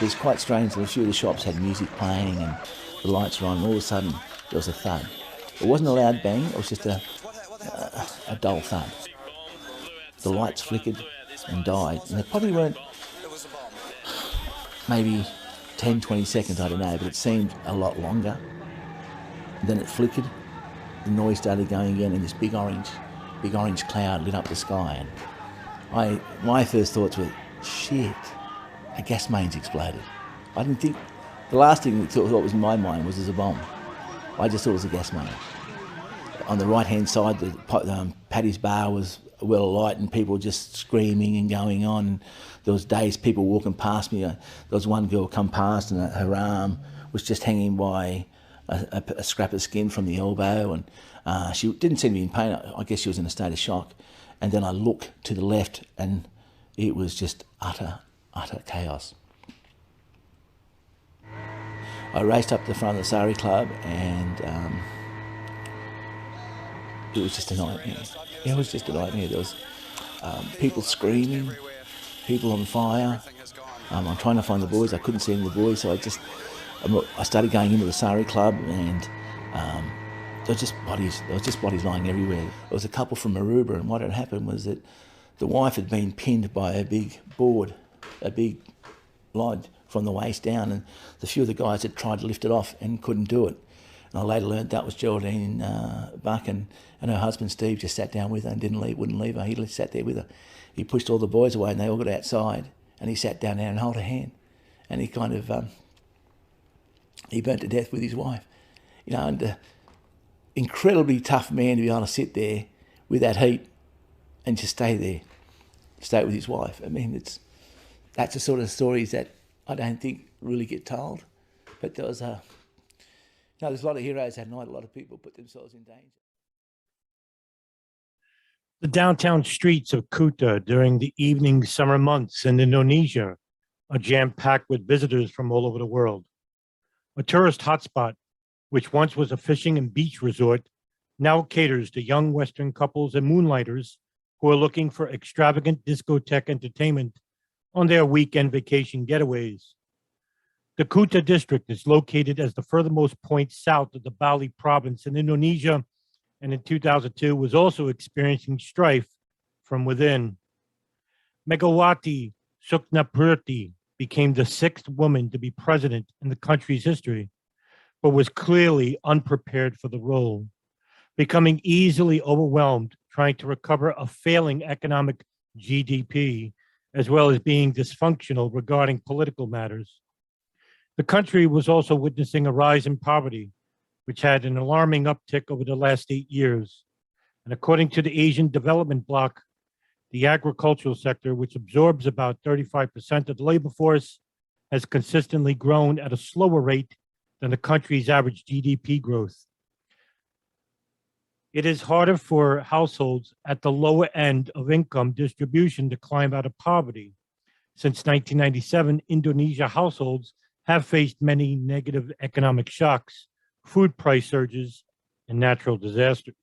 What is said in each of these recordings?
It was quite strange. A few of the shops had music playing and the lights were on, and all of a sudden there was a thud. It wasn't a loud bang, it was just a dull thud. The lights flickered and died, and they probably weren't maybe 10, 20 seconds, I don't know, but it seemed a lot longer. And then it flickered, the noise started going again, and this big orange cloud lit up the sky. And my first thoughts were, shit, a gas main's exploded. I didn't think, the last thing that was in my mind was there's a bomb. I just thought it was a gas main. On the right-hand side, the Paddy's bar was well alight and people just screaming and going on. There was days people walking past me. There was one girl come past and her arm was just hanging by a scrap of skin from the elbow, and she didn't seem to be in pain. I guess she was in a state of shock. And then I looked to the left and it was just utter chaos. I raced up to the front of the Sari Club and it was just a nightmare. It was just a nightmare. There was people screaming, people on fire. I'm trying to find the boys. I couldn't see any of the boys, so I started going into the Sari Club, and there was just bodies lying everywhere. There was a couple from Maroubra, and what had happened was that the wife had been pinned by a big board, a big lodge from the waist down, and the few of the guys had tried to lift it off and couldn't do it. And I later learned that was Geraldine Buck, and her husband Steve just sat down with her and wouldn't leave her. He sat there with her. He pushed all the boys away and they all got outside, and he sat down there and held her hand, and he kind of he burnt to death with his wife, you know. And incredibly tough man to be able to sit there with that heat and just stay with his wife. I mean, that's the sort of stories that I don't think really get told, but there was there's a lot of heroes that night. A lot of people put themselves in danger. The downtown streets of Kuta during the evening summer months in Indonesia are jam-packed with visitors from all over the world. A tourist hotspot, which once was a fishing and beach resort, now caters to young Western couples and moonlighters who are looking for extravagant discotheque entertainment on their weekend vacation getaways. The Kuta district is located as the furthermost point south of the Bali province in Indonesia, and in 2002 was also experiencing strife from within. Megawati Sukarnoputri became the 6th woman to be president in the country's history, but was clearly unprepared for the role, becoming easily overwhelmed trying to recover a failing economic GDP, as well as being dysfunctional regarding political matters. The country was also witnessing a rise in poverty, which had an alarming uptick over the last 8 years. And according to the Asian Development Bloc, the agricultural sector, which absorbs about 35% of the labor force, has consistently grown at a slower rate than the country's average GDP growth. It is harder for households at the lower end of income distribution to climb out of poverty. Since 1997, Indonesia households have faced many negative economic shocks, food price surges, and natural disasters.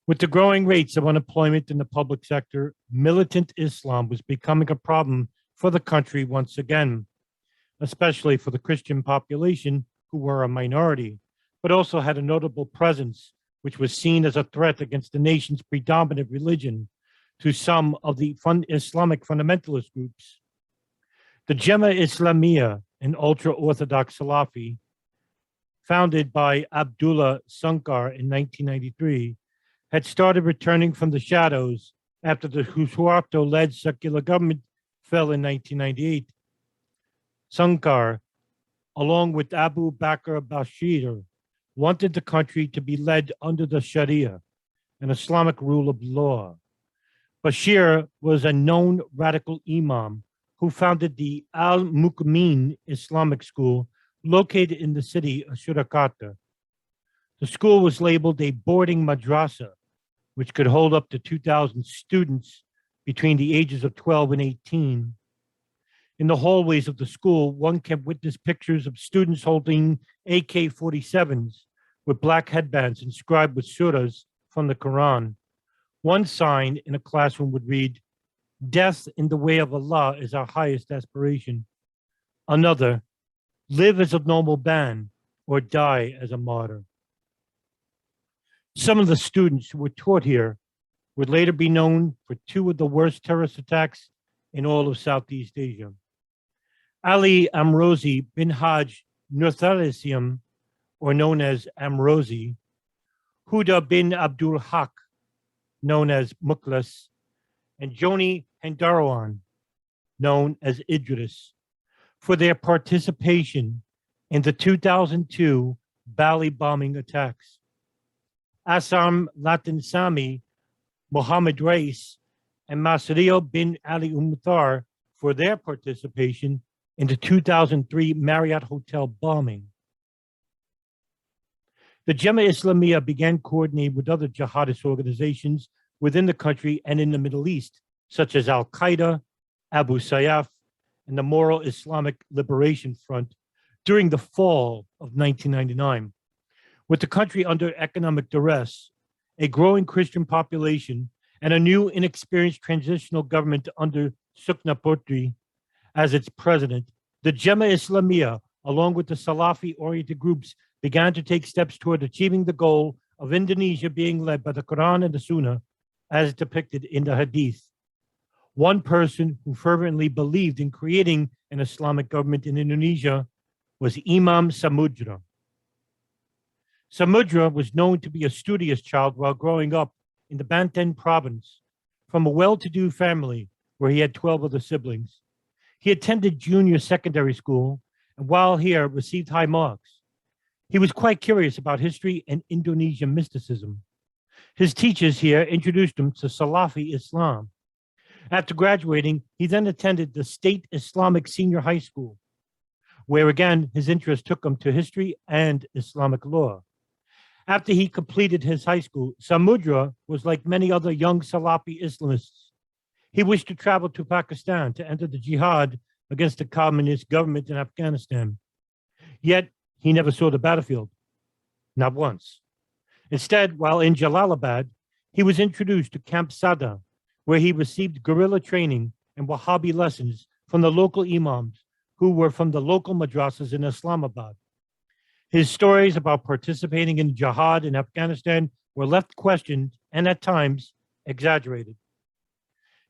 With the growing rates of unemployment in the public sector, militant Islam was becoming a problem for the country once again, especially for the Christian population, who were a minority, but also had a notable presence, which was seen as a threat against the nation's predominant religion to some of the Islamic fundamentalist groups. The Jemaah Islamiyah, an ultra-Orthodox Salafi, founded by Abdullah Sunkar in 1993, had started returning from the shadows after the Suharto-led secular government fell in 1998. Sunkar, along with Abu Bakar Ba'asyir, wanted the country to be led under the Sharia, an Islamic rule of law. Bashir was a known radical imam who founded the Al-Mukmin Islamic school located in the city of Surakarta. The school was labeled a boarding madrasa, which could hold up to 2,000 students between the ages of 12 and 18. In the hallways of the school, one can witness pictures of students holding AK-47s with black headbands inscribed with surahs from the Quran. One sign in a classroom would read, Death in the way of Allah is our highest aspiration. Another, live as a normal man or die as a martyr. Some of the students who were taught here would later be known for two of the worst terrorist attacks in all of Southeast Asia. Ali Amrozi bin Nurhasyim, or known as Amrozi, Huda bin Abdul Haq, known as Mukhlas, and Joni Hendarowan, known as Idris, for their participation in the 2002 Bali bombing attacks. Assam Latin Sami, Mohammed Rais, and Masrio bin Ali Umthar for their participation in the 2003 Marriott Hotel bombing. The Jemaah Islamiyah began coordinating with other jihadist organizations within the country and in the Middle East, such as Al-Qaeda, Abu Sayyaf, and the Moral Islamic Liberation Front during the fall of 1999. With the country under economic duress, a growing Christian population, and a new inexperienced transitional government under Sukna Putri as its president, the Jemaah Islamiyah, along with the Salafi-oriented groups, began to take steps toward achieving the goal of Indonesia being led by the Quran and the Sunnah as depicted in the Hadith. One person who fervently believed in creating an Islamic government in Indonesia was Imam Samudra. Samudra was known to be a studious child while growing up in the Banten province from a well-to-do family where he had 12 other siblings. He attended junior secondary school and while here received high marks. He was quite curious about history and Indonesian mysticism. His teachers here introduced him to Salafi Islam. After graduating, he then attended the State Islamic Senior High School, where again his interest took him to history and Islamic law. After he completed his high school, Samudra was like many other young Salafi Islamists. He wished to travel to Pakistan to enter the jihad against the communist government in Afghanistan. Yet, he never saw the battlefield, not once. Instead, while in Jalalabad, he was introduced to Camp Sada, where he received guerrilla training and Wahhabi lessons from the local imams who were from the local madrasas in Islamabad. His stories about participating in jihad in Afghanistan were left questioned and at times exaggerated.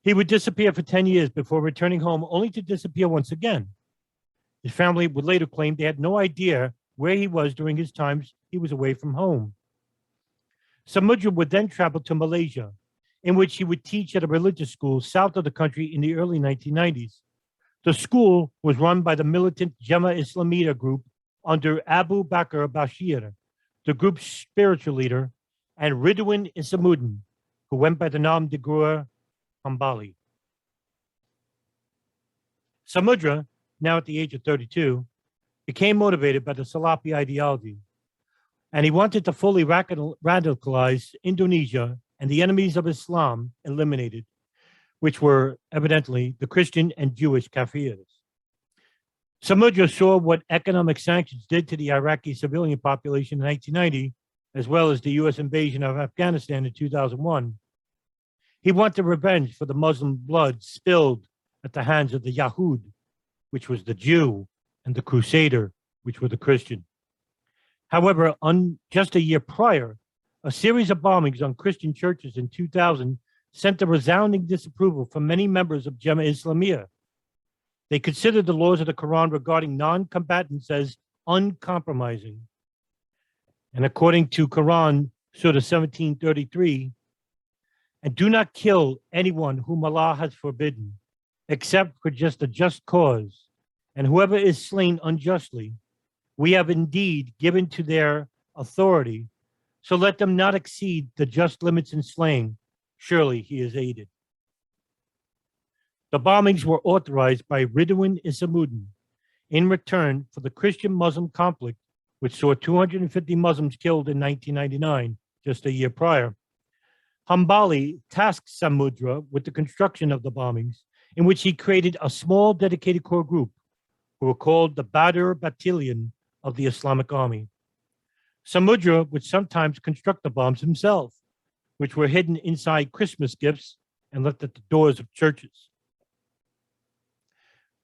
He would disappear for 10 years before returning home, only to disappear once again. His family would later claim they had no idea where he was during his times he was away from home. Samudra would then travel to Malaysia, in which he would teach at a religious school south of the country in the early 1990s. The school was run by the militant Jemaah Islamiyah group under Abu Bakar Ba'asyir, the group's spiritual leader, and Ridwan Isamuddin, who went by the name de Guru Hambali. Samudra, now at the age of 32, became motivated by the Salafi ideology, and he wanted to fully radicalize Indonesia and the enemies of Islam eliminated, which were evidently the Christian and Jewish kafirs. Samudra saw what economic sanctions did to the Iraqi civilian population in 1990, as well as the U.S. invasion of Afghanistan in 2001. He wanted revenge for the Muslim blood spilled at the hands of the Yahud, which was the Jew, and the Crusader, which were the Christian. However, just a year prior, a series of bombings on Christian churches in 2000 sent a resounding disapproval from many members of Jemaah Islamiyah. They considered the laws of the Quran regarding non-combatants as uncompromising. And according to Quran, Surah 1733, and do not kill anyone whom Allah has forbidden, except for just a just cause, and whoever is slain unjustly, we have indeed given to their authority, so let them not exceed the just limits in slaying. Surely he is aided. The bombings were authorized by Ridwan Isamuddin in return for the Christian-Muslim conflict, which saw 250 Muslims killed in 1999, just a year prior. Hambali tasked Samudra with the construction of the bombings, in which he created a small dedicated core group who were called the Badr Battalion of the Islamic Army. Samudra would sometimes construct the bombs himself, which were hidden inside Christmas gifts and left at the doors of churches.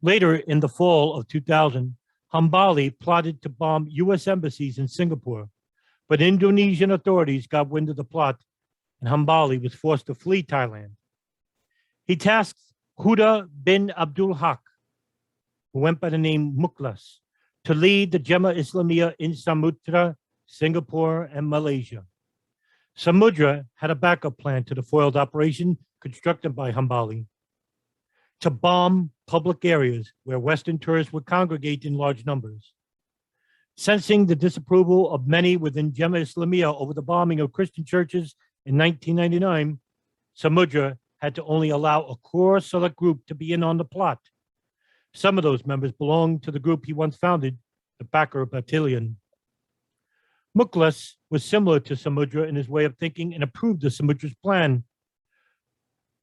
Later, in the fall of 2000, Hambali plotted to bomb U.S. embassies in Singapore, but Indonesian authorities got wind of the plot, and Hambali was forced to flee Thailand. He tasked Huda bin Abdul Haq, who went by the name Mukhlas, to lead the Jemaah Islamiyah in Samudra, Singapore, and Malaysia. Samudra had a backup plan to the foiled operation constructed by Hambali to bomb public areas where Western tourists would congregate in large numbers. Sensing the disapproval of many within Jemaah Islamiyah over the bombing of Christian churches in 1999, Samudra had to only allow a core select group to be in on the plot. Some of those members belonged to the group he once founded, the Bakar Battalion. Mukhlas was similar to Samudra in his way of thinking and approved of Samudra's plan.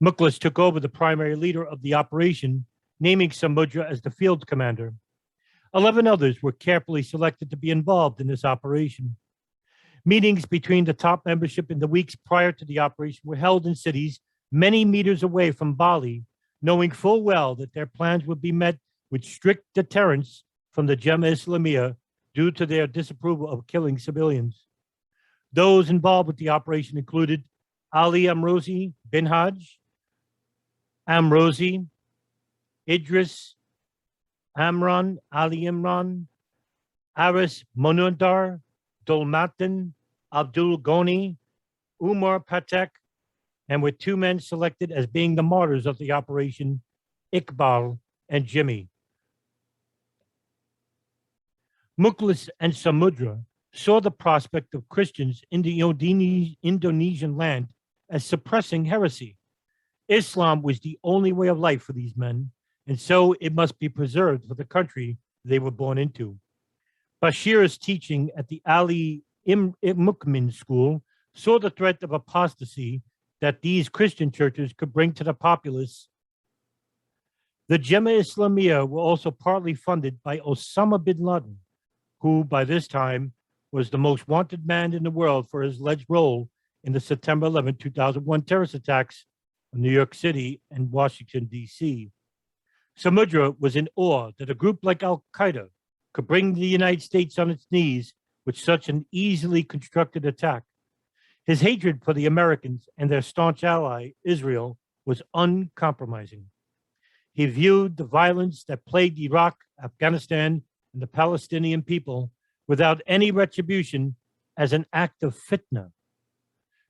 Mukhlas took over the primary leader of the operation, naming Samudra as the field commander. 11 others were carefully selected to be involved in this operation. Meetings between the top membership in the weeks prior to the operation were held in cities many meters away from Bali, knowing full well that their plans would be met with strict deterrence from the Jemaah Islamiyah due to their disapproval of killing civilians. Those involved with the operation included Ali Amrozi bin Hajj, Amrozi, Idris, Amran, Ali Imran, Aris Monundar, Dolmatin, Abdul Ghani, Umar Patek, and with 2 men selected as being the martyrs of the operation, Iqbal and Jimmy. Mukhlas and Samudra saw the prospect of Christians in the Indonesian land as suppressing heresy. Islam was the only way of life for these men, and so it must be preserved for the country they were born into. Bashir's teaching at the Ali Mukmin school saw the threat of apostasy that these Christian churches could bring to the populace. The Jemaah Islamiyah were also partly funded by Osama bin Laden, who by this time was the most wanted man in the world for his alleged role in the September 11, 2001 terrorist attacks in New York City and Washington, D.C. Samudra was in awe that a group like Al-Qaeda could bring the United States on its knees with such an easily constructed attack. His hatred for the Americans and their staunch ally, Israel, was uncompromising. He viewed the violence that plagued Iraq, Afghanistan, and the Palestinian people without any retribution as an act of fitna.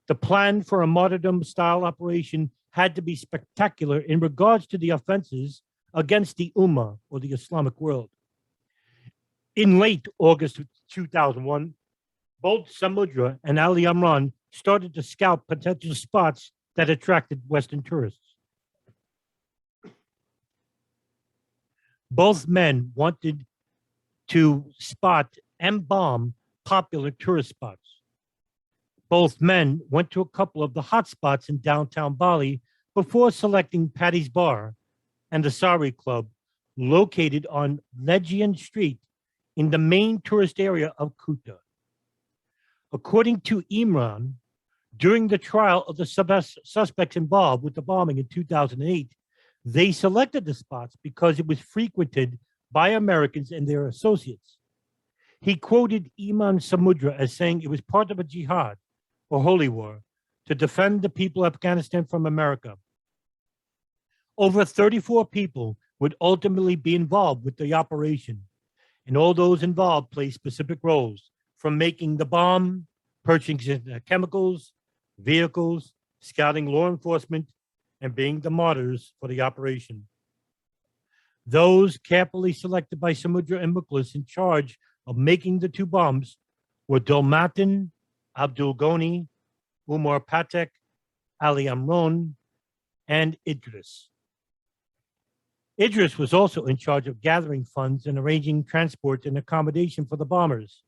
The plan for a martyrdom-style operation had to be spectacular in regards to the offenses against the Ummah, or the Islamic world. In late August of 2001, both Samudra and Ali Imran started to scout potential spots that attracted Western tourists. Both men wanted to spot and bomb popular tourist spots. Both men went to a couple of the hot spots in downtown Bali before selecting Paddy's Bar and the Sari Club, located on Legion Street in the main tourist area of Kuta. According to Imran, during the trial of the suspects involved with the bombing in 2008, they selected the spots because it was frequented by Americans and their associates. He quoted Imam Samudra as saying it was part of a jihad, or holy war, to defend the people of Afghanistan from America. Over 34 people would ultimately be involved with the operation, and all those involved played specific roles, from making the bomb, purchasing the chemicals, vehicles, scouting law enforcement, and being the martyrs for the operation. Those carefully selected by Samudra and Mukhlas in charge of making the 2 bombs were Dolmatin, Abdul Ghani, Umar Patek, Ali Imran, and Idris. Idris was also in charge of gathering funds and arranging transport and accommodation for the bombers.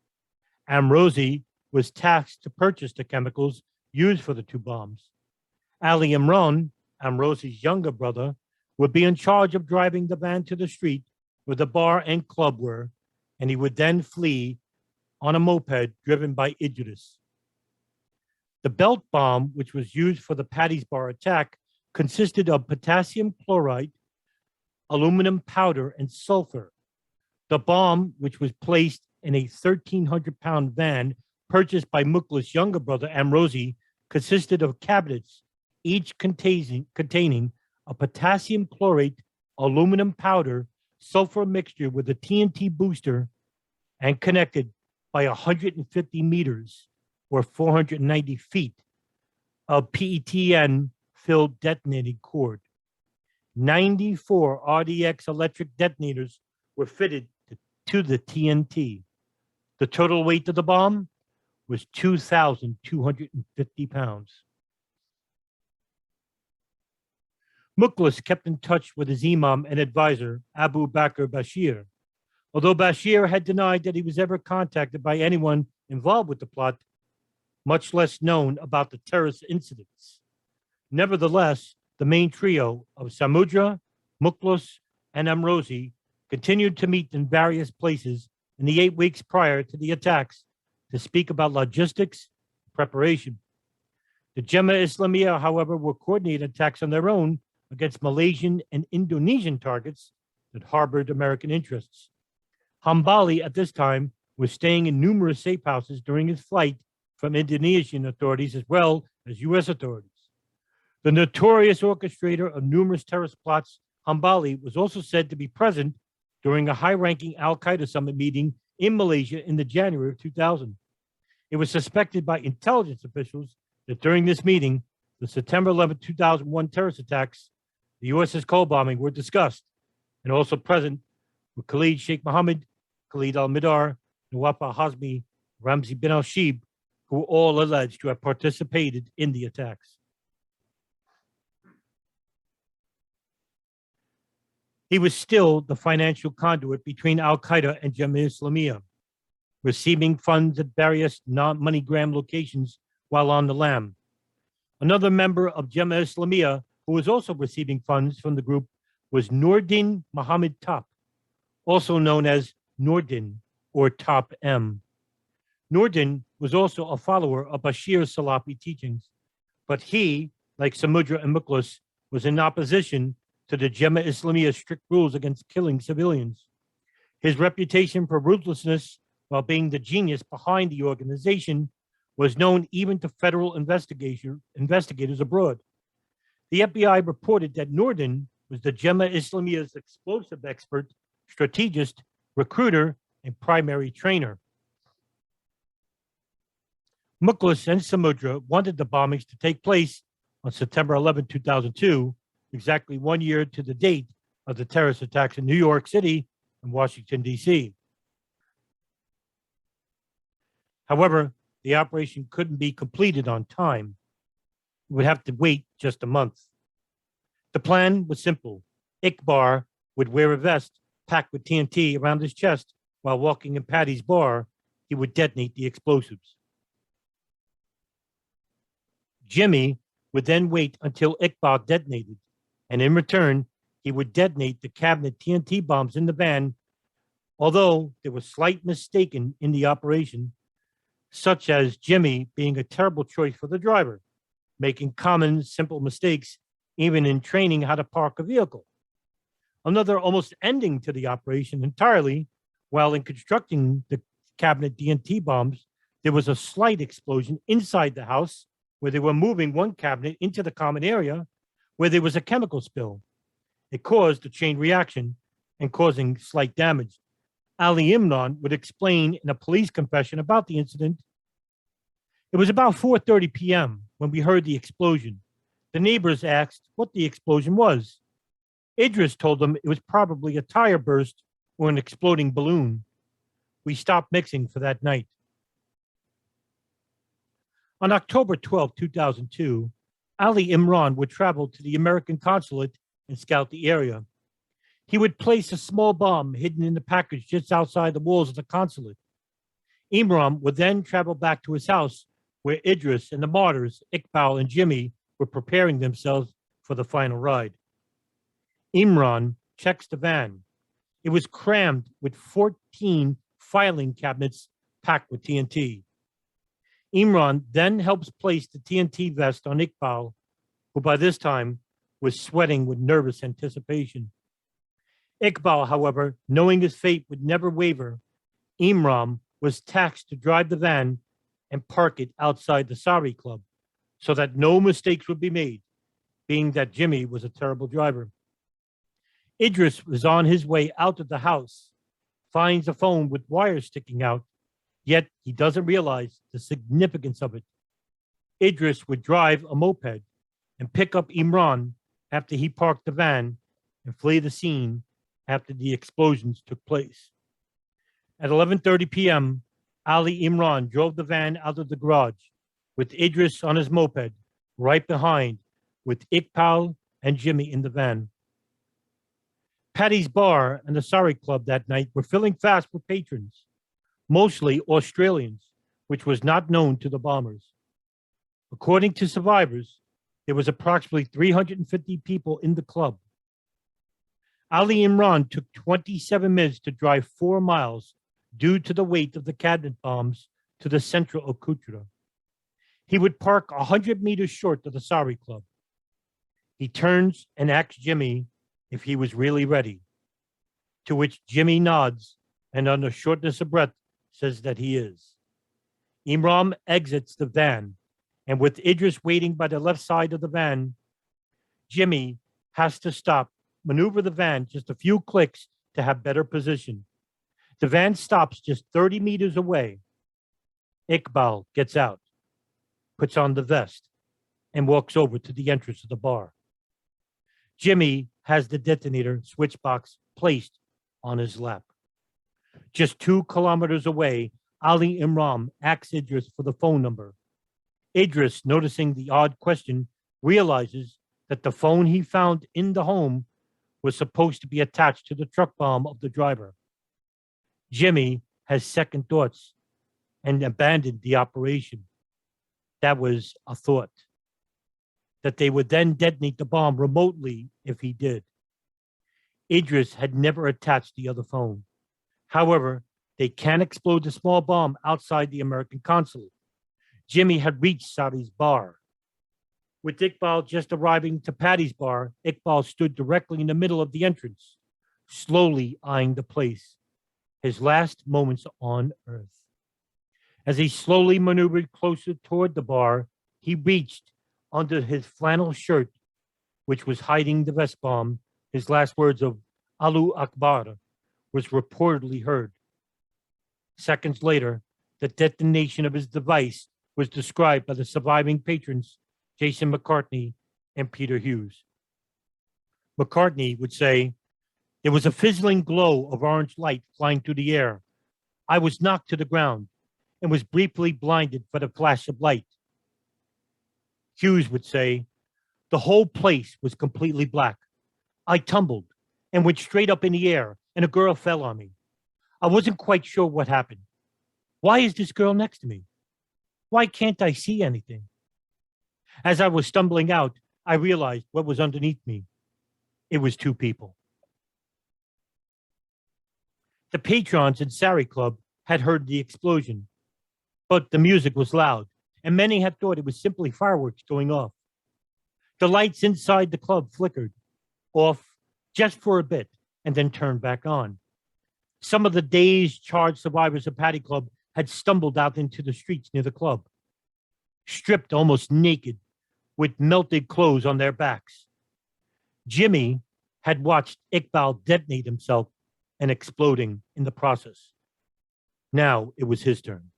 Amrozi was tasked to purchase the chemicals used for the 2 bombs. Ali Imran, Amrozi's younger brother, would be in charge of driving the van to the street where the bar and club were, and he would then flee on a moped driven by Idris. The belt bomb, which was used for the Paddy's Bar attack, consisted of potassium chloride, aluminum powder, and sulfur. The bomb, which was placed in a 1,300-pound van purchased by Mukhlas' younger brother, Amrozi, consisted of cabinets, each containing a potassium chlorate, aluminum powder, sulfur mixture with a TNT booster, and connected by 150 meters or 490 feet of PETN-filled detonating cord. 94 RDX electric detonators were fitted to the TNT. The total weight of the bomb was 2,250 pounds. Mukhlas kept in touch with his imam and advisor, Abu Bakar Ba'asyir. Although Ba'asyir had denied that he was ever contacted by anyone involved with the plot, much less known about the terrorist incidents. Nevertheless, the main trio of Samudra, Mukhlas, and Amrozi continued to meet in various places in the 8 weeks prior to the attacks to speak about logistics and preparation. The Jemaah Islamiyah, however, were coordinated attacks on their own against Malaysian and Indonesian targets that harbored American interests. Hambali at this time was staying in numerous safe houses during his flight from Indonesian authorities as well as U.S. authorities. The notorious orchestrator of numerous terrorist plots, Hambali, was also said to be present during a high-ranking Al-Qaeda summit meeting in Malaysia in the January of 2000. It was suspected by intelligence officials that during this meeting, the September 11, 2001 terrorist attacks, the USS Cole bombing were discussed, and also present were Khalid Sheikh Mohammed, Khalid al-Midar, Nawaf al-Hazmi, Ramzi bin al-Shib, who were all alleged to have participated in the attacks. He was still the financial conduit between Al-Qaeda and Jemaah Islamiyah, receiving funds at various non-MoneyGram locations while on the lam. Another member of Jemaah Islamiyah who was also receiving funds from the group was Nordin Muhammad Top, also known as Nordin or Top M. Nordin was also a follower of Bashir's Salafi teachings, but he, like Samudra and Mukhlas, was in opposition to the Jemaah Islamiyah's strict rules against killing civilians. His reputation for ruthlessness while being the genius behind the organization was known even to federal investigators abroad. The FBI reported that Nordin was the Jemaah Islamiyah's explosive expert, strategist, recruiter, and primary trainer. Mukhlas and Samudra wanted the bombings to take place on September 11, 2002, exactly 1 year to the date of the terrorist attacks in New York City and Washington, D.C. However, the operation couldn't be completed on time. It would have to wait just a month. The plan was simple. Iqbar would wear a vest packed with TNT around his chest while walking in Patty's bar. He would detonate the explosives. Jimmy would then wait until Iqbal detonated, and in return, he would detonate the cabinet TNT bombs in the van, although there was slight mistake in the operation, such as Jimmy being a terrible choice for the driver, making common, simple mistakes, even in training how to park a vehicle. Another almost ending to the operation entirely, while in constructing the cabinet TNT bombs, there was a slight explosion inside the house where they were moving one cabinet into the common area where there was a chemical spill. It caused a chain reaction and causing slight damage. Ali Imran would explain in a police confession about the incident. It was about 4:30 p.m. when we heard the explosion. The neighbors asked what the explosion was. Idris told them it was probably a tire burst or an exploding balloon. We stopped mixing for that night. On October 12, 2002, Ali Imran would travel to the American consulate and scout the area. He would place a small bomb hidden in the package just outside the walls of the consulate. Imran would then travel back to his house where Idris and the martyrs, Iqbal and Jimmy, were preparing themselves for the final ride. Imran checks the van. It was crammed with 14 filing cabinets packed with TNT. Imran then helps place the TNT vest on Iqbal, who by this time was sweating with nervous anticipation. Iqbal, however, knowing his fate would never waver, Imran was tasked to drive the van and park it outside the Sari Club so that no mistakes would be made, being that Jimmy was a terrible driver. Idris was on his way out of the house, finds a phone with wires sticking out, yet he doesn't realize the significance of it. Idris would drive a moped and pick up Imran after he parked the van and flee the scene after the explosions took place. At 11:30 p.m., Ali Imran drove the van out of the garage with Idris on his moped right behind, with Iqbal and Jimmy in the van. Paddy's Bar and the Sari Club that night were filling fast with patrons, mostly Australians, which was not known to the bombers. According to survivors, there was approximately 350 people in the club. Ali Imran took 27 minutes to drive 4 miles due to the weight of the cabinet bombs to the central of Kutra. He would park 100 meters short of the Sari Club. He turns and asks Jimmy if he was really ready, to which Jimmy nods and under shortness of breath says that he is. Imran exits the van, and with Idris waiting by the left side of the van, Jimmy has to stop, maneuver the van just a few clicks to have better position. The van stops just 30 meters away. Iqbal gets out, puts on the vest, and walks over to the entrance of the bar. Jimmy has the detonator switch box placed on his lap. Just 2 kilometers away, Ali Imran asks Idris for the phone number. Idris, noticing the odd question, realizes that the phone he found in the home was supposed to be attached to the truck bomb of the driver. Jimmy has second thoughts and abandoned the operation. That was a thought, that they would then detonate the bomb remotely if he did. Idris had never attached the other phone. However, they can explode the small bomb outside the American consulate. Jimmy had reached Sari's bar. With Iqbal just arriving to Paddy's Bar, Iqbal stood directly in the middle of the entrance, slowly eyeing the place, his last moments on earth. As he slowly maneuvered closer toward the bar, he reached under his flannel shirt, which was hiding the vest bomb. His last words of Allahu Akbar was reportedly heard. Seconds later, the detonation of his device was described by the surviving patrons, Jason McCartney and Peter Hughes. McCartney would say, "There was a fizzling glow of orange light flying through the air. I was knocked to the ground and was briefly blinded by the flash of light." Hughes would say, "The whole place was completely black. I tumbled and went straight up in the air, and a girl fell on me. I wasn't quite sure what happened. Why is this girl next to me? Why can't I see anything? As I was stumbling out, I realized what was underneath me. It was 2 people." The patrons in Sari Club had heard the explosion, but the music was loud, and many had thought it was simply fireworks going off. The lights inside the club flickered off just for a bit and then turned back on. Some of the dazed, charged survivors of Paddy Club had stumbled out into the streets near the club, stripped almost naked, with melted clothes on their backs. Jimmy had watched Iqbal detonate himself and exploding in the process. Now it was his turn.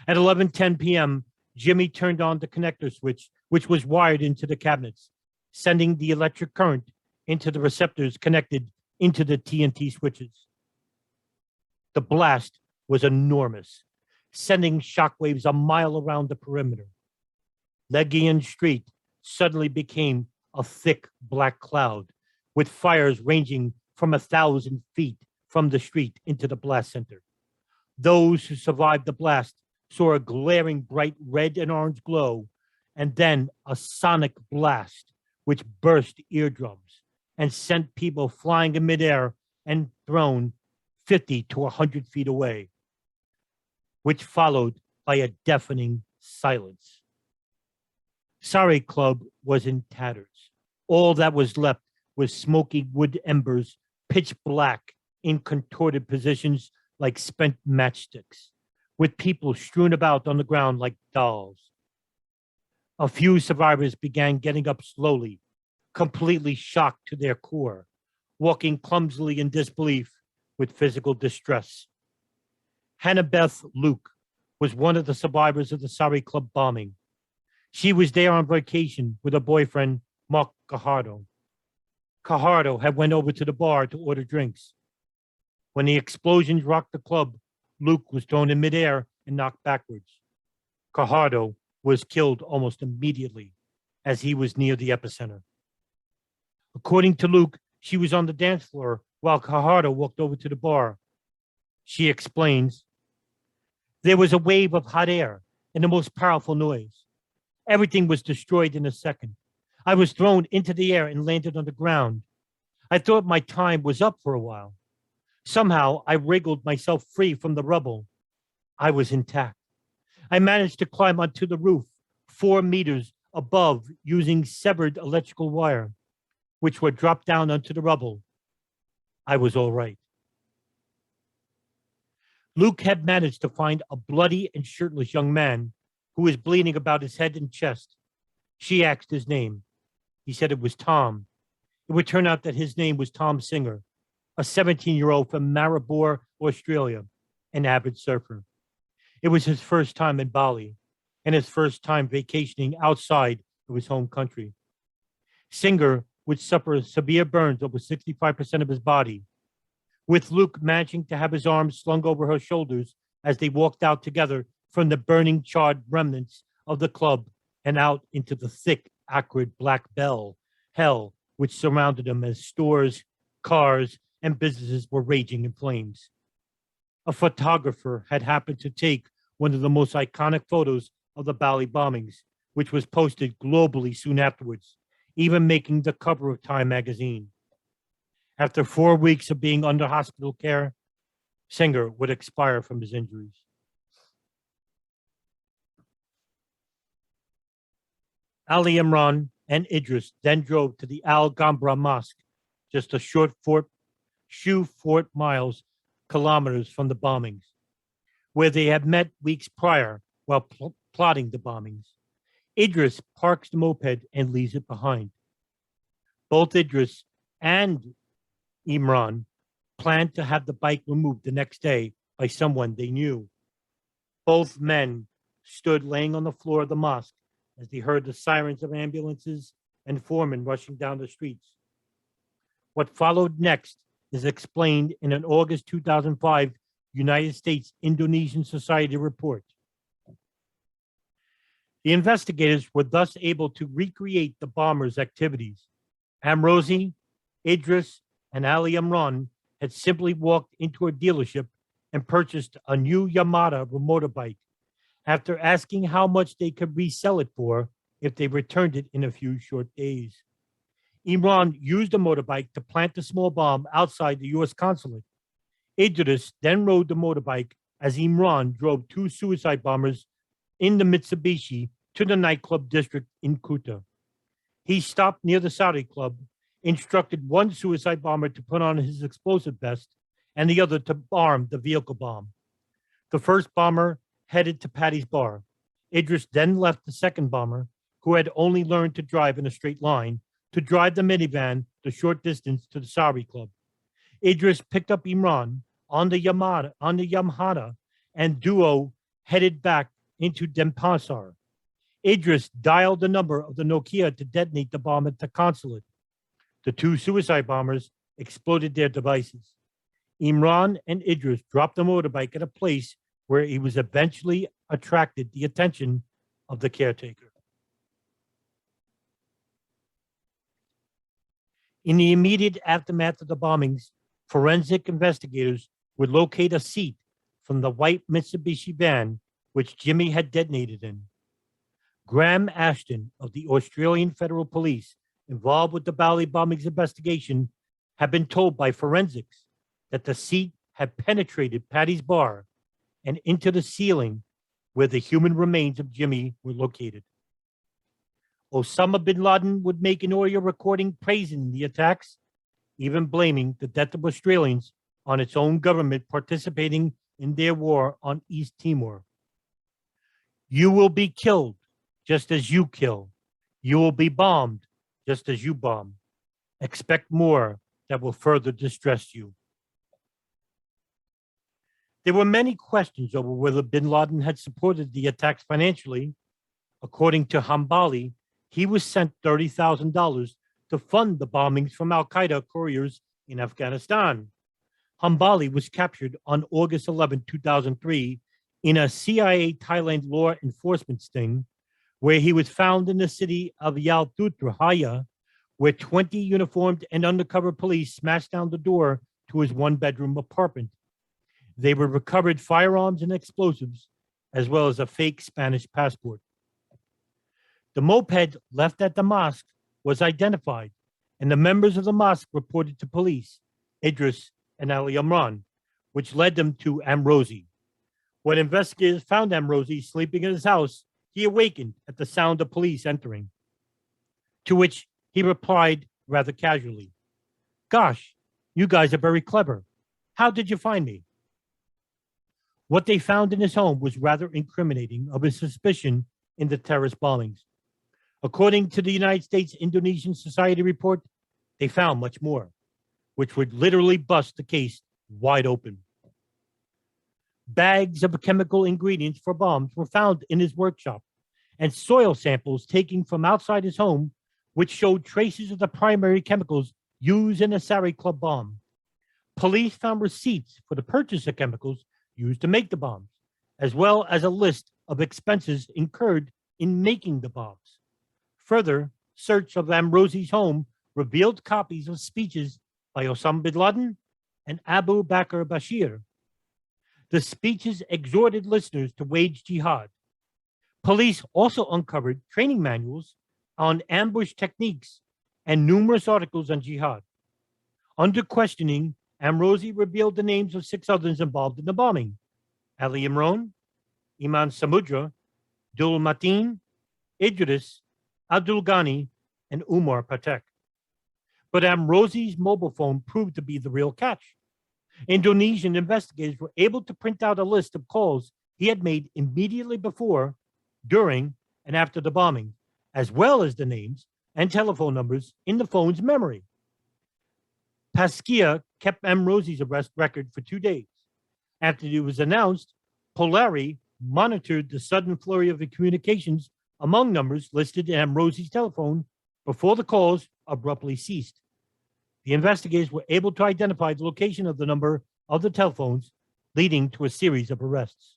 At 11:10 p.m., Jimmy turned on the connector switch, which was wired into the cabinets, sending the electric current into the receptors connected into the TNT switches. The blast was enormous, sending shockwaves a mile around the perimeter. Legian Street suddenly became a thick black cloud, with fires ranging from 1,000 feet from the street into the blast center. Those who survived the blast saw a glaring bright red and orange glow, and then a sonic blast which burst eardrums and sent people flying in midair and thrown 50 to 100 feet away, which followed by a deafening silence. Sari Club was in tatters. All that was left was smoky wood embers, pitch black in contorted positions like spent matchsticks, with people strewn about on the ground like dolls. A few survivors began getting up slowly, completely shocked to their core, walking clumsily in disbelief with physical distress. Hannah Beth Luke was one of the survivors of the Sari Club bombing. She was there on vacation with her boyfriend, Mark Cajardo. Cajardo had went over to the bar to order drinks. When the explosions rocked the club, Luke was thrown in midair and knocked backwards. Cajardo was killed almost immediately, as he was near the epicenter. According to Luke, she was on the dance floor while Cajardo walked over to the bar. She explains, "There was a wave of hot air and the most powerful noise. Everything was destroyed in a second. I was thrown into the air and landed on the ground. I thought my time was up for a while. Somehow I wriggled myself free from the rubble. I was intact. I managed to climb onto the roof 4 meters above using severed electrical wire, which were dropped down onto the rubble. I was all right." Luke had managed to find a bloody and shirtless young man who was bleeding about his head and chest. She asked his name. He said it was Tom. It would turn out that his name was Tom Singer, a 17-year-old from Maribor, Australia, an avid surfer. It was his first time in Bali and his first time vacationing outside of his home country. Singer would suffer severe burns over 65% of his body, with Luke managing to have his arms slung over her shoulders as they walked out together from the burning, charred remnants of the club and out into the thick, acrid black hell which surrounded them as stores, cars, and businesses were raging in flames. A photographer had happened to take one of the most iconic photos of the Bali bombings, which was posted globally soon afterwards, even making the cover of Time magazine. After 4 weeks of being under hospital care, Singer would expire from his injuries. Ali Imran and Idris then drove to the Al Gambra Mosque, just a short kilometers from the bombings, where they had met weeks prior while plotting the bombings. Idris parks the moped and leaves it behind. Both Idris and Imran planned to have the bike removed the next day by someone they knew. Both men stood laying on the floor of the mosque as they heard the sirens of ambulances and foremen rushing down the streets. What followed next is explained in an August 2005 United States Indonesian Society report. The investigators were thus able to recreate the bombers' activities. Amrozi, Idris, and Ali Imran had simply walked into a dealership and purchased a new Yamaha motorbike after asking how much they could resell it for if they returned it in a few short days. Imran used the motorbike to plant a small bomb outside the U.S. consulate. Idris then rode the motorbike as Imran drove 2 suicide bombers in the Mitsubishi to the nightclub district in Kuta. He stopped near the Saudi club, instructed one suicide bomber to put on his explosive vest and the other to arm the vehicle bomb. The first bomber headed to Patty's bar. Idris then left the second bomber, who had only learned to drive in a straight line, to drive the minivan the short distance to the Saudi club. Idris picked up Imran on the Yamaha, and duo headed back into Denpasar. Idris dialed the number of the Nokia to detonate the bomb at the consulate. The 2 suicide bombers exploded their devices. Imran and Idris dropped the motorbike at a place where he was eventually attracted the attention of the caretaker. In the immediate aftermath of the bombings, forensic investigators would locate a seat from the white Mitsubishi van which Jimmy had detonated in. Graham Ashton of the Australian Federal Police involved with the Bali bombings investigation had been told by forensics that the seat had penetrated Patty's bar and into the ceiling where the human remains of Jimmy were located. Osama bin Laden would make an audio recording praising the attacks, even blaming the death of Australians on its own government participating in their war on East Timor. You will be killed just as you kill. You will be bombed just as you bomb. Expect more that will further distress you. There were many questions over whether bin Laden had supported the attacks financially. According to Hambali, he was sent $30,000 to fund the bombings from Al-Qaeda couriers in Afghanistan. Hambali was captured on August 11, 2003, in a CIA Thailand law enforcement sting, where he was found in the city of Yaltutrahaya, where 20 uniformed and undercover police smashed down the door to his one-bedroom apartment. They were recovered firearms and explosives, as well as a fake Spanish passport. The moped left at the mosque was identified, and the members of the mosque reported to police, Idris and Ali Imran, which led them to Amrozi. When investigators found Amrozi sleeping in his house, he awakened at the sound of police entering, to which he replied rather casually, "Gosh, you guys are very clever. How did you find me?" What they found in his home was rather incriminating of his suspicion in the terrorist bombings. According to the United States Indonesian Society report, they found much more, which would literally bust the case wide open. Bags of chemical ingredients for bombs were found in his workshop, and soil samples taken from outside his home, which showed traces of the primary chemicals used in a Sari Club bomb. Police found receipts for the purchase of chemicals used to make the bombs, as well as a list of expenses incurred in making the bombs. Further, search of Amrozi's home revealed copies of speeches by Osama bin Laden and Abu Bakar Ba'asyir. The speeches exhorted listeners to wage jihad. Police also uncovered training manuals on ambush techniques and numerous articles on jihad. Under questioning, Amrozi revealed the names of 6 others involved in the bombing: Ali Imran, Imam Samudra, Dul Mateen, Idris, Abdul Ghani, and Umar Patek. But Amrozi's mobile phone proved to be the real catch. Indonesian investigators were able to print out a list of calls he had made immediately before, during, and after the bombing, as well as the names and telephone numbers in the phone's memory. Paskia kept Amrozi's arrest record for 2 days. After it was announced, Polari monitored the sudden flurry of the communications among numbers listed in Amrozi's telephone before the calls abruptly ceased. The investigators were able to identify the location of the number of the telephones, leading to a series of arrests.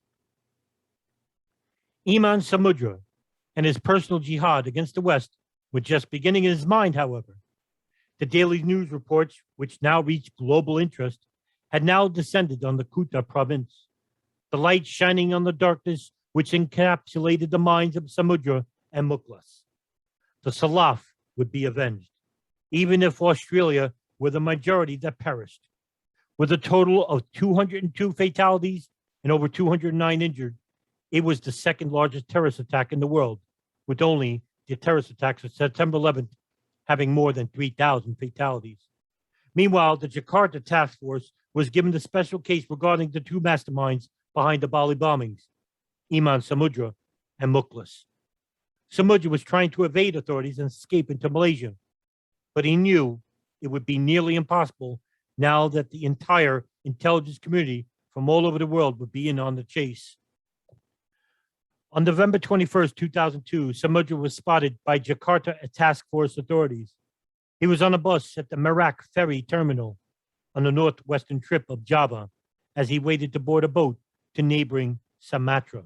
Imam Samudra and his personal jihad against the West were just beginning in his mind, however. The daily news reports, which now reached global interest, had now descended on the Kuta province. The light shining on the darkness which encapsulated the minds of Samudra and Mukhlas. The Salaf would be avenged, even if Australia were the majority that perished. With a total of 202 fatalities and over 209 injured, it was the second largest terrorist attack in the world, with only the terrorist attacks of September 11th having more than 3,000 fatalities. Meanwhile, the Jakarta task force was given the special case regarding the 2 masterminds behind the Bali bombings, Imam Samudra and Mukhlas. Samudra was trying to evade authorities and escape into Malaysia, but he knew it would be nearly impossible now that the entire intelligence community from all over the world would be in on the chase. On November 21st, 2002, Samudra was spotted by Jakarta task force authorities. He was on a bus at the Merak ferry terminal on the northwestern tip of Java as he waited to board a boat to neighboring Sumatra.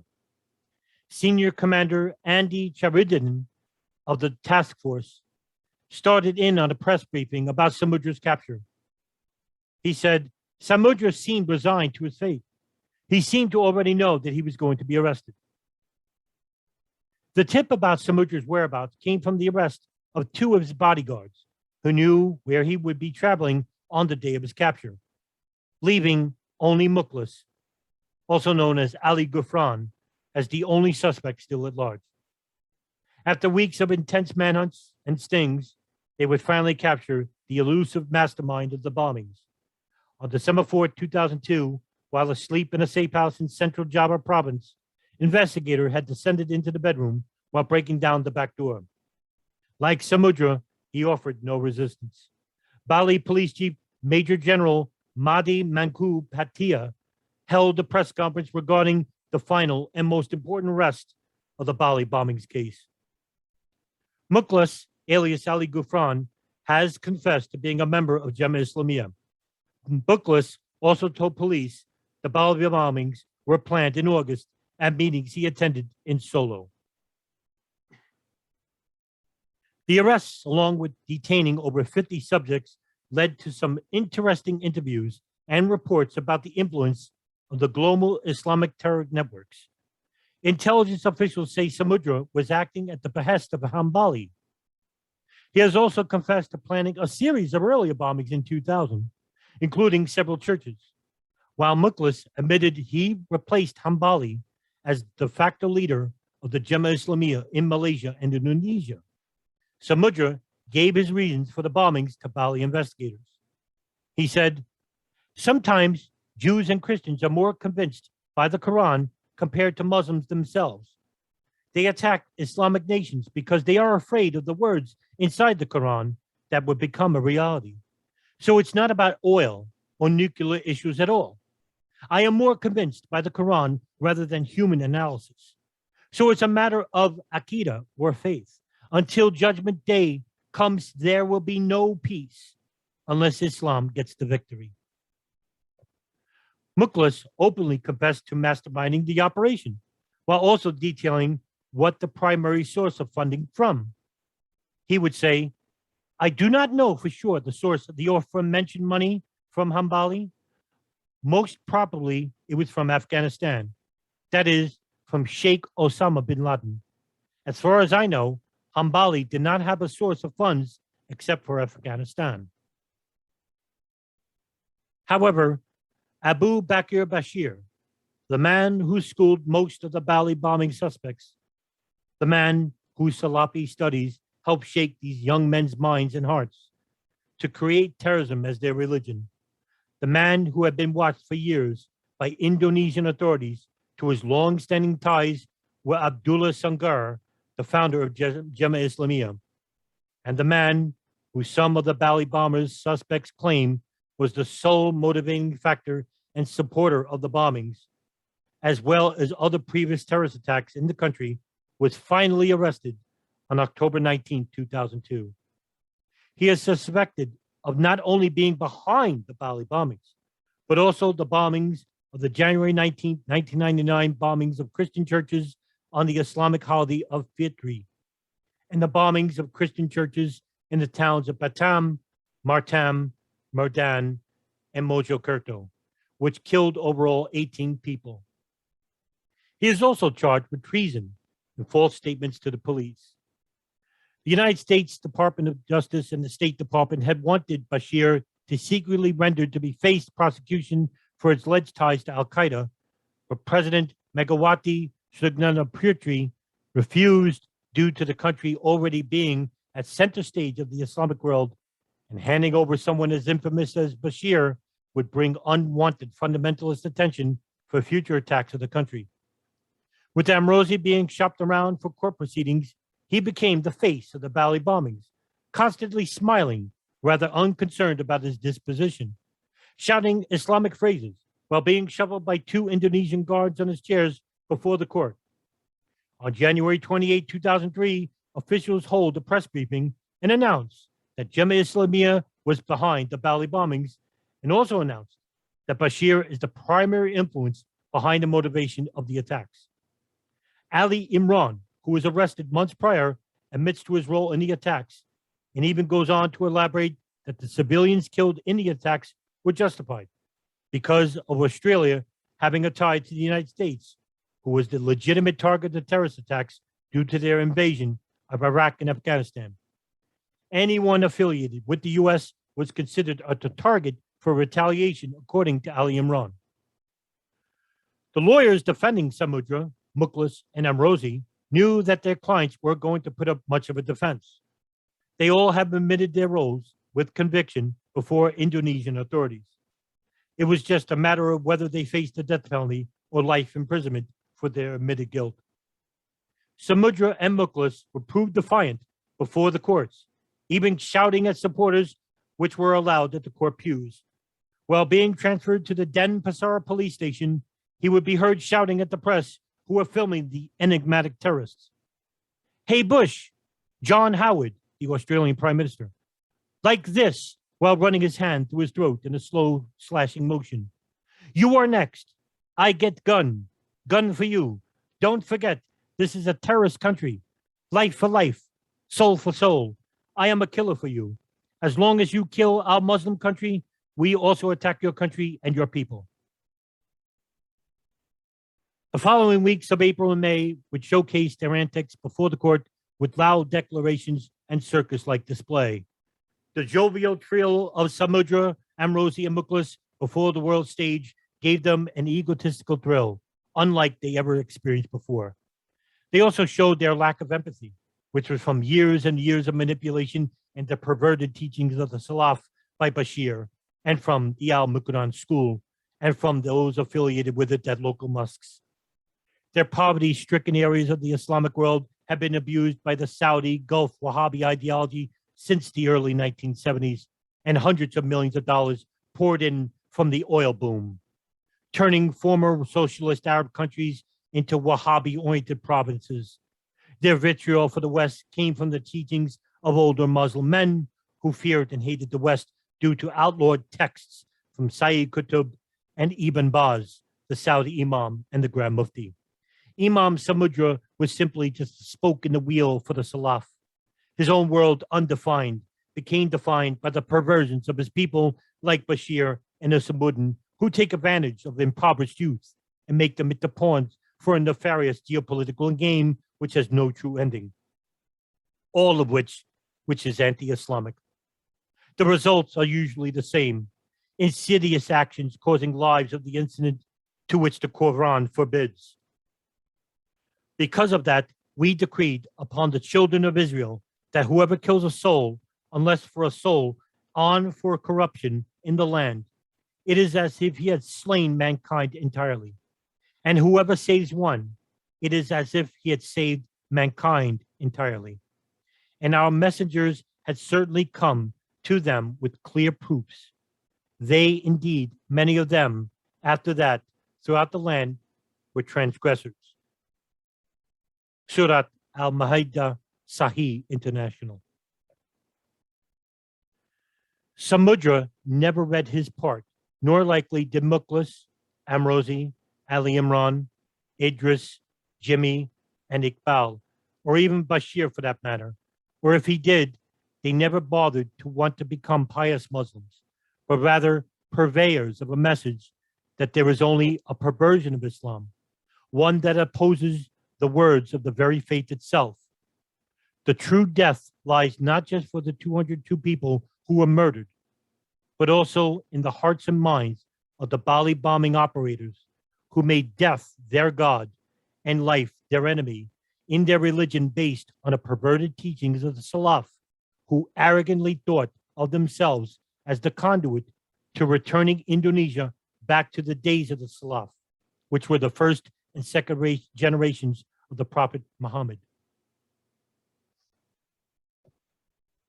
Senior Commander Andy Charidan of the task force started in on a press briefing about Samudra's capture. He said, Samudra seemed resigned to his fate. He seemed to already know that he was going to be arrested. The tip about Samudra's whereabouts came from the arrest of 2 of his bodyguards who knew where he would be traveling on the day of his capture, leaving only Mukhlas, also known as Ali Ghufron, as the only suspect still at large. After weeks of intense manhunts and stings, they would finally capture the elusive mastermind of the bombings. On December 4, 2002, while asleep in a safe house in Central Java province, investigator had descended into the bedroom while breaking down the back door. Like Samudra, he offered no resistance. Bali Police Chief Major General Mahdi Manku Patia held a press conference regarding the final and most important arrest of the Bali bombings case. Mukhlas, alias Ali Ghufron, has confessed to being a member of Jemaah Islamiyah. Mukhlas also told police the Bali bombings were planned in August at meetings he attended in Solo. The arrests, along with detaining over 50 subjects, led to some interesting interviews and reports about the influence of the global Islamic terror networks. Intelligence officials say Samudra was acting at the behest of Hanbali. He has also confessed to planning a series of earlier bombings in 2000, including several churches, while Mukhlas admitted he replaced Hanbali as de facto leader of the Jemaah Islamiyah in Malaysia and Indonesia. Samudra gave his reasons for the bombings to Bali investigators. He said, "Sometimes Jews and Christians are more convinced by the Quran compared to Muslims themselves. They attack Islamic nations because they are afraid of the words inside the Quran that would become a reality. So it's not about oil or nuclear issues at all. I am more convinced by the Quran rather than human analysis. So it's a matter of Aqidah or faith. Until Judgment Day comes, there will be no peace unless Islam gets the victory." Mukhlas openly confessed to masterminding the operation, while also detailing what the primary source of funding from. He would say, "I do not know for sure the source of the aforementioned money from Hanbali. Most probably it was from Afghanistan. That is, from Sheikh Osama bin Laden. As far as I know, Hanbali did not have a source of funds except for Afghanistan." However, Abu Bakar Ba'asyir, the man who schooled most of the Bali bombing suspects, the man whose Salafi studies helped shake these young men's minds and hearts to create terrorism as their religion, the man who had been watched for years by Indonesian authorities to his long-standing ties with Abdullah Sanggar, the founder of Jemaah Islamiyah, and the man who some of the Bali bombers suspects claim was the sole motivating factor and supporter of the bombings, as well as other previous terrorist attacks in the country, was finally arrested on October 19, 2002. He is suspected of not only being behind the Bali bombings, but also the bombings of the January 19, 1999 bombings of Christian churches on the Islamic holiday of Fitri, and the bombings of Christian churches in the towns of Batam, Martam, Merdan, and Mojokerto, which killed overall 18 people. He is also charged with treason and false statements to the police. The United States Department of Justice and the State Department had wanted Bashir to secretly render to be faced prosecution for its alleged ties to Al-Qaeda, but President Megawati Sukarnoputri refused due to the country already being at center stage of the Islamic world, and handing over someone as infamous as Bashir would bring unwanted fundamentalist attention for future attacks of the country. With Amrozi being shopped around for court proceedings, he became the face of the Bali bombings, constantly smiling, rather unconcerned about his disposition, shouting Islamic phrases while being shuffled by two Indonesian guards on his chairs before the court. On January 28, 2003, officials hold a press briefing and announce that Jemaah Islamiyah was behind the Bali bombings, and also announced that Bashir is the primary influence behind the motivation of the attacks. Ali Imran, who was arrested months prior, admits to his role in the attacks, and even goes on to elaborate that the civilians killed in the attacks were justified because of Australia having a tie to the United States, who was the legitimate target of terrorist attacks due to their invasion of Iraq and Afghanistan. Anyone affiliated with the U.S. was considered a target for retaliation, according to Ali Imran. The lawyers defending Samudra, Mukhlas, and Amrozi knew that their clients were going to put up much of a defense. They all have admitted their roles with conviction before Indonesian authorities. It was just a matter of whether they faced the death penalty or life imprisonment for their admitted guilt. Samudra and Mukhlas were proved defiant before the courts, even shouting at supporters which were allowed at the court pews. While being transferred to the Denpasar police station, he would be heard shouting at the press who were filming the enigmatic terrorists. "Hey Bush, John Howard," the Australian Prime Minister, like this, while running his hand through his throat in a slow slashing motion. "You are next. I get gun. Gun for you. Don't forget, this is a terrorist country. Life for life. Soul for soul. I am a killer for you. As long as you kill our Muslim country, we also attack your country and your people." The following weeks of April and May would showcase their antics before the court with loud declarations and circus-like display. The jovial trio of Samudra, Amrozi, and Mukhlas before the world stage gave them an egotistical thrill, unlike they ever experienced before. They also showed their lack of empathy, which was from years and years of manipulation and the perverted teachings of the Salaf by Bashir, and from the Al-Mukmin school, and from those affiliated with it at local mosques. Their poverty-stricken areas of the Islamic world have been abused by the Saudi Gulf Wahhabi ideology since the early 1970s, and hundreds of millions of dollars poured in from the oil boom, turning former socialist Arab countries into Wahhabi-oriented provinces. Their vitriol for the West came from the teachings of older Muslim men who feared and hated the West due to outlawed texts from Sayyid Qutb and Ibn Baz, the Saudi Imam and the Grand Mufti. Imam Samudra was simply just a spoke in the wheel for the Salaf. His own world, undefined, became defined by the perversions of his people like Bashir and the Samudran, who take advantage of the impoverished youth and make them into pawns for a nefarious geopolitical game which has no true ending. All of which is anti-Islamic. The results are usually the same: insidious actions causing lives of the incident to which the Quran forbids. Because of that, we decreed upon the children of Israel that whoever kills a soul, unless for a soul on for corruption in the land, it is as if he had slain mankind entirely. And whoever saves one, it is as if he had saved mankind entirely. And our messengers had certainly come to them with clear proofs. They indeed, many of them, after that, throughout the land, were transgressors. Surat Al-Ma'idah, Sahih International. Samudra never read his part, nor likely did Mukhlas, Amrozi, Ali Imran, Idris, Jimmy, and Iqbal, or even Bashir for that matter. Or if he did, they never bothered to want to become pious Muslims, but rather purveyors of a message that there is only a perversion of Islam, one that opposes the words of the very faith itself. The true death lies not just for the 202 people who were murdered, but also in the hearts and minds of the Bali bombing operators who made death their God and life their enemy in their religion based on a perverted teachings of the Salaf, who arrogantly thought of themselves as the conduit to returning Indonesia back to the days of the Salaf, which were the first and second generations of the Prophet Muhammad.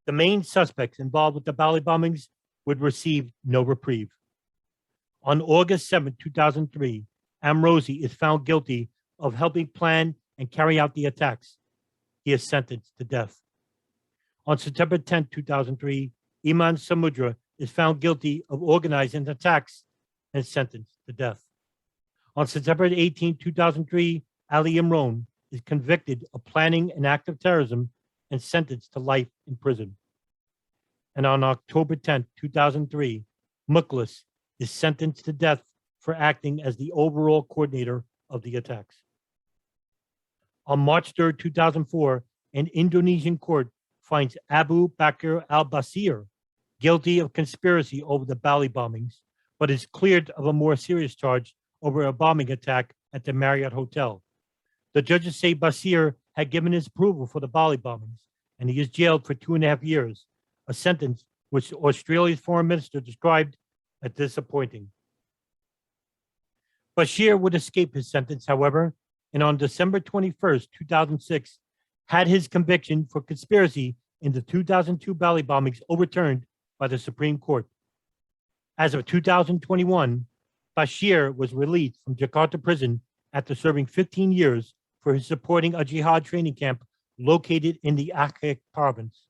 The main suspects involved with the Bali bombings would receive no reprieve. On August 7, 2003, Amrozi is found guilty of helping plan and carry out the attacks. He is sentenced to death. On September 10, 2003, Imam Samudra is found guilty of organizing attacks and sentenced to death. On September 18, 2003, Ali Imran is convicted of planning an act of terrorism and sentenced to life in prison. And on October 10, 2003, Mukhlas is sentenced to death for acting as the overall coordinator of the attacks. On March 3, 2004, an Indonesian court finds Abu Bakar Ba'asyir guilty of conspiracy over the Bali bombings, but is cleared of a more serious charge over a bombing attack at the Marriott Hotel. The judges say Ba'asyir had given his approval for the Bali bombings, and he is jailed for 2.5 years, a sentence which Australia's foreign minister described as disappointing. Ba'asyir would escape his sentence, however, and on December 21st, 2006, had his conviction for conspiracy in the 2002 Bali bombings overturned by the Supreme Court. As of 2021, Ba'asyir was released from Jakarta prison after serving 15 years for his supporting a jihad training camp located in the Aceh province.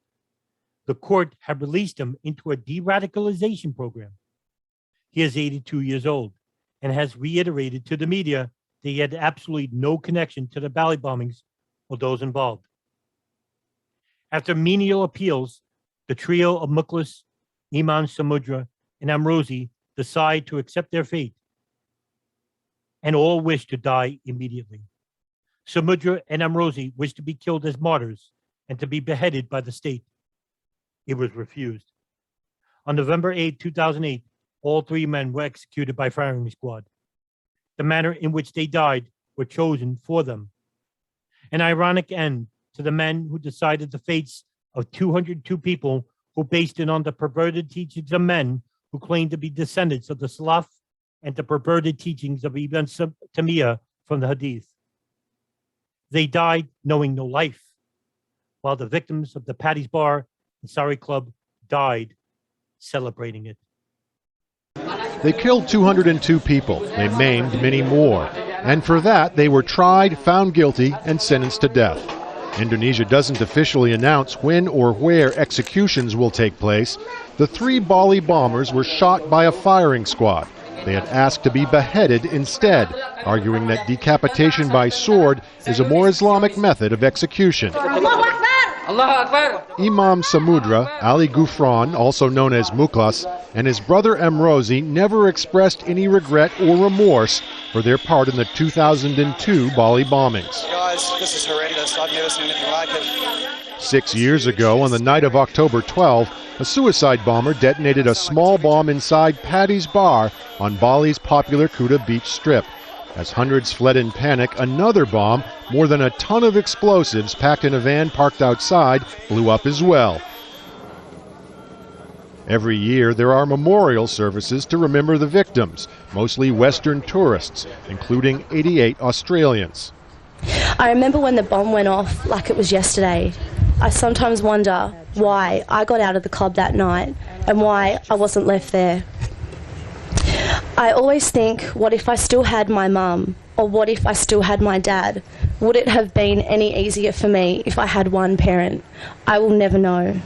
The court had released him into a de-radicalization program. He is 82 years old and has reiterated to the media that he had absolutely no connection to the Bali bombings or those involved. After menial appeals, the trio of Mukhlas, Imam Samudra, and Amrozi decide to accept their fate, and all wish to die immediately. Samudra and Amrozi wish to be killed as martyrs and to be beheaded by the state. It was refused. On November 8, 2008, all three men were executed by firing squad. The manner in which they died were chosen for them. An ironic end to the men who decided the fates of 202 people who based it on the perverted teachings of men who claimed to be descendants of the Salaf and the perverted teachings of Ibn Taymiyyah from the Hadith. They died knowing no life, while the victims of the Paddy's Bar and Sari Club died celebrating it. They killed 202 people. They maimed many more. And for that, they were tried, found guilty, and sentenced to death. Indonesia doesn't officially announce when or where executions will take place. The 3 Bali bombers were shot by a firing squad. They had asked to be beheaded instead, arguing that decapitation by sword is a more Islamic method of execution. Imam Samudra, Ali Ghufron, also known as Mukhlas, and his brother Amrozi never expressed any regret or remorse for their part in the 2002 Bali bombings. Guys, this is horrendous. I've never seen anything like it. 6 years ago, on the night of October 12, a suicide bomber detonated a small bomb inside Paddy's Bar on Bali's popular Kuta beach strip. As hundreds fled in panic, another bomb, more than a ton of explosives packed in a van parked outside, blew up as well. Every year, there are memorial services to remember the victims, mostly Western tourists, including 88 Australians. I remember when the bomb went off like it was yesterday. I sometimes wonder why I got out of the club that night and why I wasn't left there. I always think, what if I still had my mum? Or what if I still had my dad? Would it have been any easier for me if I had one parent? I will never know.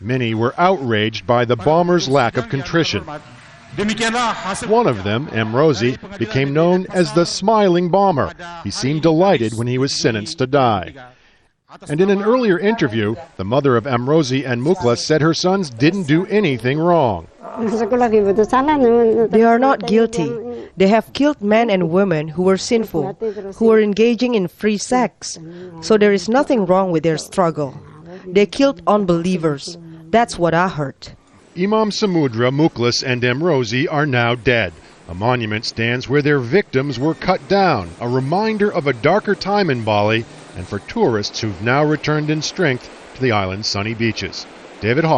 Many were outraged by the bombers' lack of contrition. One of them, Amrozi, became known as the Smiling Bomber. He seemed delighted when he was sentenced to die. And in an earlier interview, the mother of Amrozi and Mukhlas said her sons didn't do anything wrong. They are not guilty. They have killed men and women who were sinful, who were engaging in free sex. So there is nothing wrong with their struggle. They killed unbelievers. That's what I heard. Imam Samudra, Mukhlas, and Amrozi are now dead. A monument stands where their victims were cut down, a reminder of a darker time in Bali and for tourists who've now returned in strength to the island's sunny beaches. David Hawk.